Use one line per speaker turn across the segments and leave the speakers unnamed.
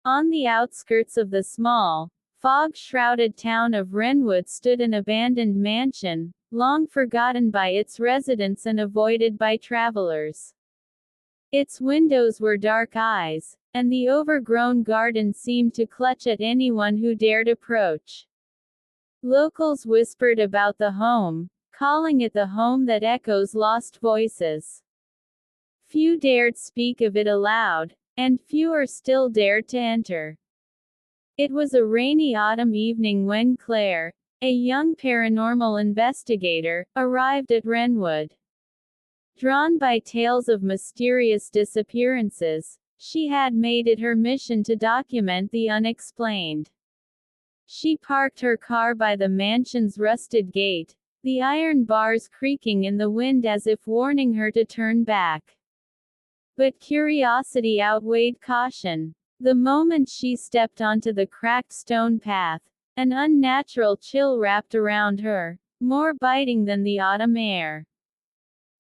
On the outskirts of the small, fog-shrouded town of Wrenwood stood an abandoned mansion, long forgotten by its residents and avoided by travelers. Its windows were dark eyes, and the overgrown garden seemed to clutch at anyone who dared approach. Locals whispered about the home, calling it the home that echoes lost voices. Few dared speak of it aloud, and fewer still dared to enter. It was a rainy autumn evening when Claire, a young paranormal investigator, arrived at Wrenwood. Drawn by tales of mysterious disappearances, she had made it her mission to document the unexplained. She parked her car by the mansion's rusted gate, the iron bars creaking in the wind as if warning her to turn back. But curiosity outweighed caution. The moment she stepped onto the cracked stone path, an unnatural chill wrapped around her, more biting than the autumn air.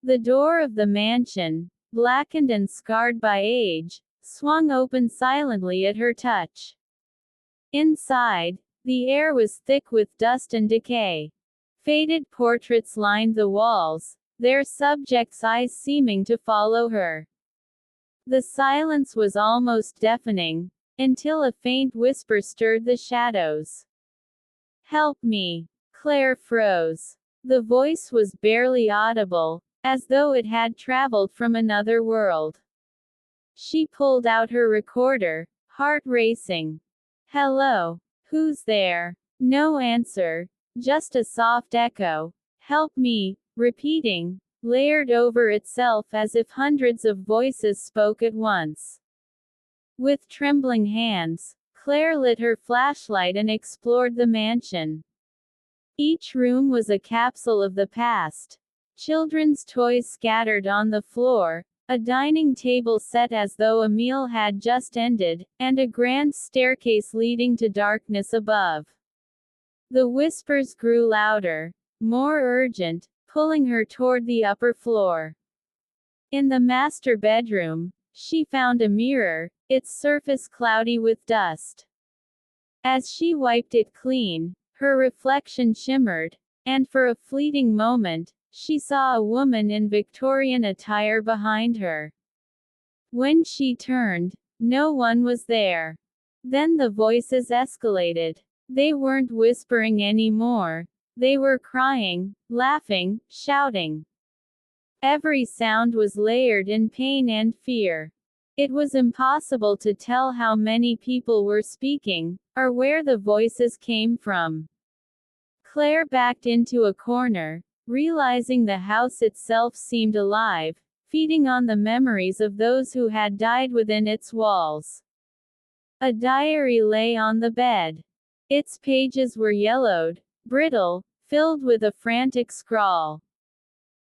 The door of the mansion, blackened and scarred by age, swung open silently at her touch. Inside, the air was thick with dust and decay. Faded portraits lined the walls, their subjects' eyes seeming to follow her. The silence was almost deafening, until a faint whisper stirred the shadows. "Help me!" Claire froze. The voice was barely audible, as though it had traveled from another world. She pulled out her recorder, heart racing. "Hello? Who's there?" No answer, just a soft echo. "Help me," repeating, layered over itself as if hundreds of voices spoke at once. With trembling hands, Claire lit her flashlight and explored the mansion. Each room was a capsule of the past. Children's toys scattered on the floor, a dining table set as though a meal had just ended, and a grand staircase leading to darkness above. The whispers grew louder, more urgent, pulling her toward the upper floor. In the master bedroom, she found a mirror, its surface cloudy with dust. As she wiped it clean, her reflection shimmered, and for a fleeting moment, she saw a woman in Victorian attire behind her. When she turned, no one was there. Then the voices escalated. They weren't whispering anymore. They were crying, laughing, shouting. Every sound was layered in pain and fear. It was impossible to tell how many people were speaking, or where the voices came from. Claire backed into a corner, realizing the house itself seemed alive, feeding on the memories of those who had died within its walls. A diary lay on the bed. Its pages were yellowed, brittle, filled with a frantic scrawl.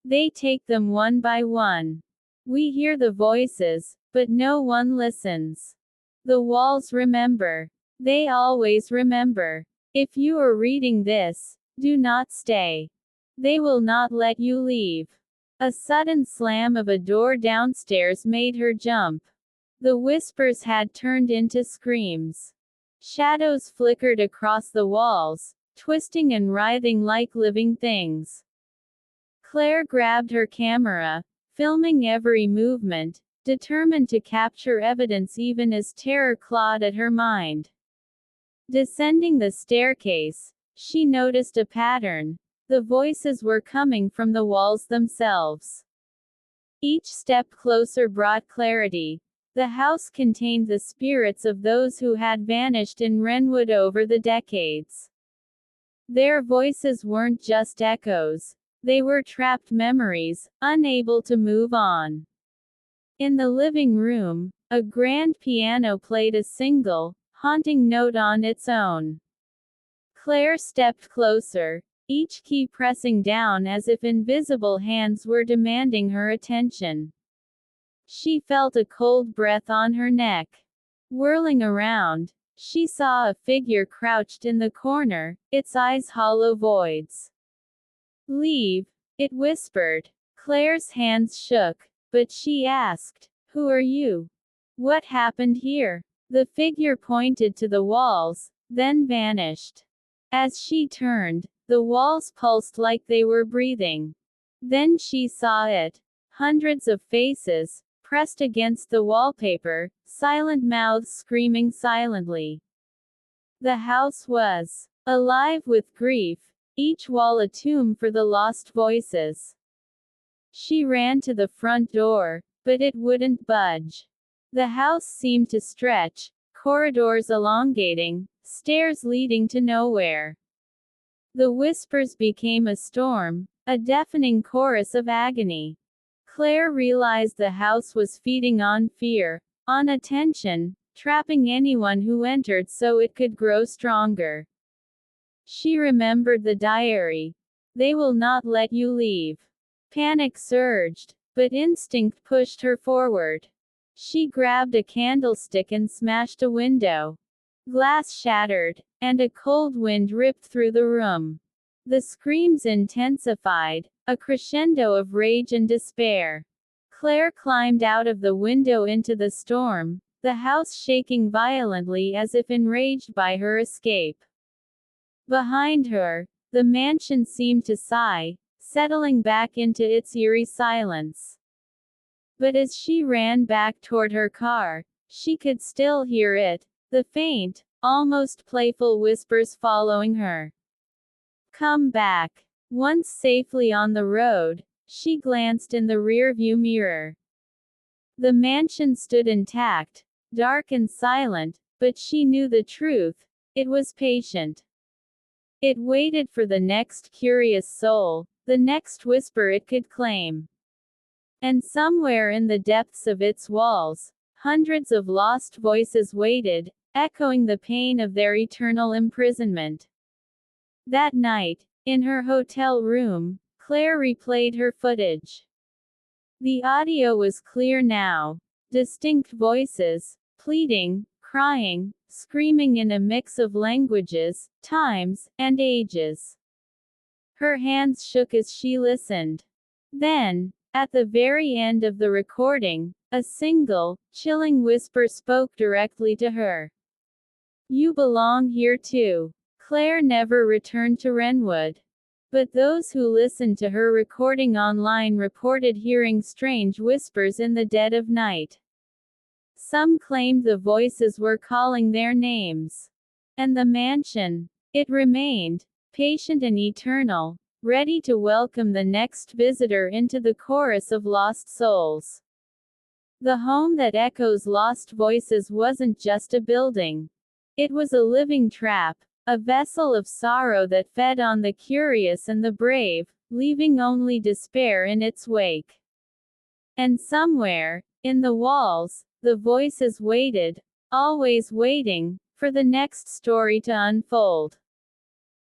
"They take them one by one. We hear the voices, but no one listens. The walls remember. They always remember. If you are reading this, do not stay. They will not let you leave." A sudden slam of a door downstairs made her jump. The whispers had turned into screams. Shadows flickered across the walls, twisting and writhing like living things. Claire grabbed her camera, filming every movement, determined to capture evidence even as terror clawed at her mind. Descending the staircase, she noticed a pattern. The voices were coming from the walls themselves. Each step closer brought clarity. The house contained the spirits of those who had vanished in Wrenwood over the decades. Their voices weren't just echoes. They were trapped memories, unable to move on. In the living room, a grand piano played a single, haunting note on its own. Claire stepped closer, each key pressing down as if invisible hands were demanding her attention. She felt a cold breath on her neck. Whirling around, she saw a figure crouched in the corner, its eyes hollow voids. "Leave," it whispered. Claire's hands shook, but she asked, "Who are you? What happened here?" The figure pointed to the walls, then vanished. As she turned, the walls pulsed like they were breathing. Then she saw it. Hundreds of faces, pressed against the wallpaper, silent mouths screaming silently. The house was alive with grief, each wall a tomb for the lost voices. She ran to the front door, but it wouldn't budge. The house seemed to stretch, corridors elongating, stairs leading to nowhere. The whispers became a storm, a deafening chorus of agony. Claire realized the house was feeding on fear, on attention, trapping anyone who entered so it could grow stronger. She remembered the diary. They will not let you leave. Panic surged, but instinct pushed her forward. She grabbed a candlestick and smashed a window. Glass shattered, and a cold wind ripped through the room. The screams intensified, a crescendo of rage and despair. Claire climbed out of the window into the storm, the house shaking violently as if enraged by her escape. Behind her, the mansion seemed to sigh, settling back into its eerie silence. But as she ran back toward her car, she could still hear it, the faint, almost playful whispers following her. Come back. Once safely on the road, she glanced in the rearview mirror. The mansion stood intact, dark and silent, but she knew the truth. It was patient. It waited for the next curious soul, the next whisper it could claim. And somewhere in the depths of its walls, hundreds of lost voices waited, echoing the pain of their eternal imprisonment. That night, in her hotel room, Claire replayed her footage. The audio was clear now. Distinct voices, pleading, crying, screaming in a mix of languages, times, and ages. Her hands shook as she listened. Then, at the very end of the recording, a single, chilling whisper spoke directly to her. You belong here too. Claire never returned to Wrenwood. But those who listened to her recording online reported hearing strange whispers in the dead of night. Some claimed the voices were calling their names. And the mansion, it remained, patient and eternal, ready to welcome the next visitor into the chorus of lost souls. The home that echoes lost voices wasn't just a building. It was a living trap, a vessel of sorrow that fed on the curious and the brave, leaving only despair in its wake. And somewhere, in the walls, the voices waited, always waiting, for the next story to unfold.